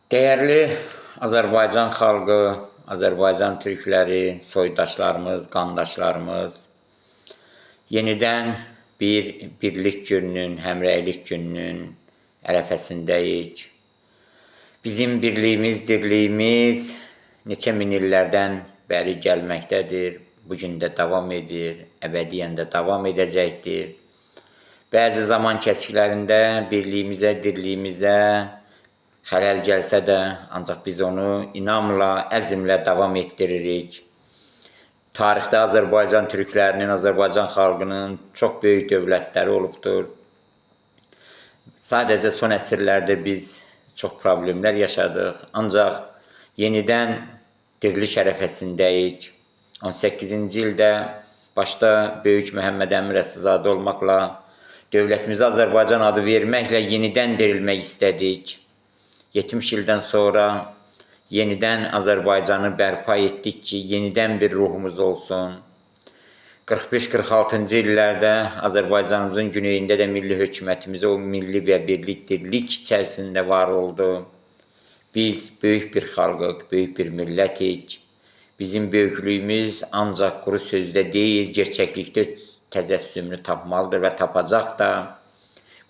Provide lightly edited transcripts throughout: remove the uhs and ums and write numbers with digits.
Değerli Azərbaycan xalqı, Azərbaycan türkləri, soydaşlarımız, qandaşlarımız, yenidən bir birlik gününün, həmrəylik gününün ərəfəsindəyik. Bizim birliyimiz, dirliyimiz neçə min illərdən bəri gəlməkdədir, bugün də davam edir, əbədiyyən də davam edəcəkdir. Bəzi zaman keçiklərində birliyimizə, dirliyimizə xələl gəlsə də, ancaq biz onu inamla, əzmlə davam etdiririk. Tarixdə Azərbaycan türklərinin, Azərbaycan xalqının çox böyük dövlətləri olubdur. Sadəcə son əsrlərdə biz çox problemlər yaşadıq. Ancaq yenidən diriliş ərəfəsindəyik. 18-ci ildə başda Böyük Məhəmməd Əmin Rəsulzadə olmaqla dövlətimizə Azərbaycan adı verməklə yenidən dirilmək istədik. 70 ildən sonra yenidən Azərbaycanı bərpa etdik ki, yenidən bir ruhumuz olsun. 45-46-cı illərdə Azərbaycanımızın güneyində də milli hökumətimiz o milli və birlik, dirlik içərisində var oldu. Biz böyük bir xalqıq, böyük bir millətik. Bizim böyüklüyümüz ancaq quru sözdə deyil, gerçəklikdə təzəssümünü tapmalıdır və tapacaq da.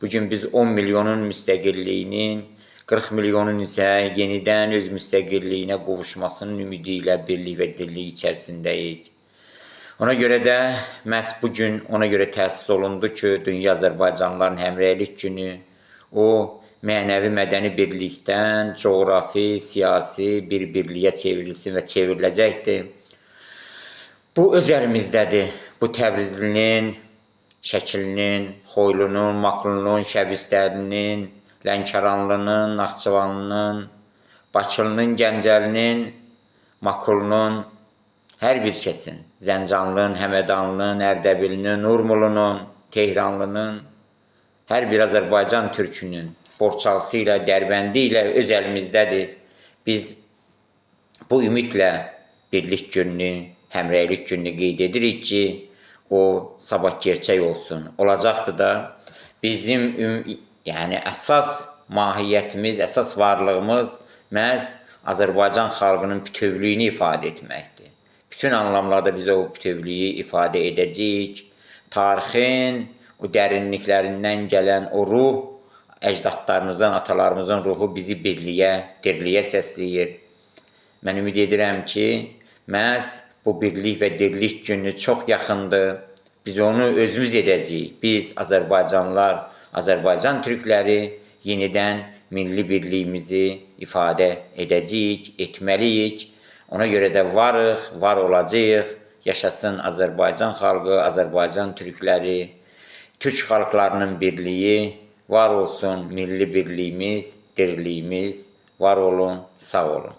Bugün biz 10 milyonun müstəqilliyinin, 40 milyonun isə yenidən öz müstəqilliyinə qovuşmasının ümidi ilə birlik və dirlik içərisindəyik. Ona görə də məhz bugün ona görə təsis olundu ki, Dünya Azərbaycanlıların Həmrəylik günü o mənəvi mədəni birlikdən coğrafi, siyasi bir birliyə çevrilsin və çevriləcəkdir. Bu öz əlimizdədir. Bu Təbrizlinin, Şəkilinin, Xoylunun, Maklunun, Şəbistərinin, Lənkəranlının, Naxçıvanlının, Bakılının, Gəncəlinin, Makulunun, hər bir kəsin, Zəncanlının, Həmədanlının, Ərdəbilinin, Urmulunun, Tehranlının, hər bir Azərbaycan türkünün Borçalısı ilə, Dərbəndi ilə öz əlimizdədir. Biz bu ümidlə birlik gününü, həmrəylik gününü qeyd edirik ki, o sabah gerçək olsun. Olacaqdır da bizim əsas mahiyyətimiz, əsas varlığımız məhz Azərbaycan xalqının bütövlüyünü ifadə etməkdir. Bütün anlamlarda biz o bütövlüyü ifadə edəcəyik. Tarixin o dərinliklərindən gələn o ruh, əcdadlarımızın, atalarımızın ruhu bizi birliyə, dirliyə səsləyir. Mən ümid edirəm ki, məhz bu birlik və dirlik günü çox yaxındır. Biz onu özümüz edəcəyik. Biz Azərbaycanlılar, Azərbaycan türkləri yenidən milli birliyimizi ifadə edəcəyik, etməliyik. Ona görə də varıq, var olacağıq. Yaşasın Azərbaycan xalqı, Azərbaycan türkləri, türk xalqlarının birliyi, var olsun milli birliyimiz, dirliyimiz, var olun, sağ olun.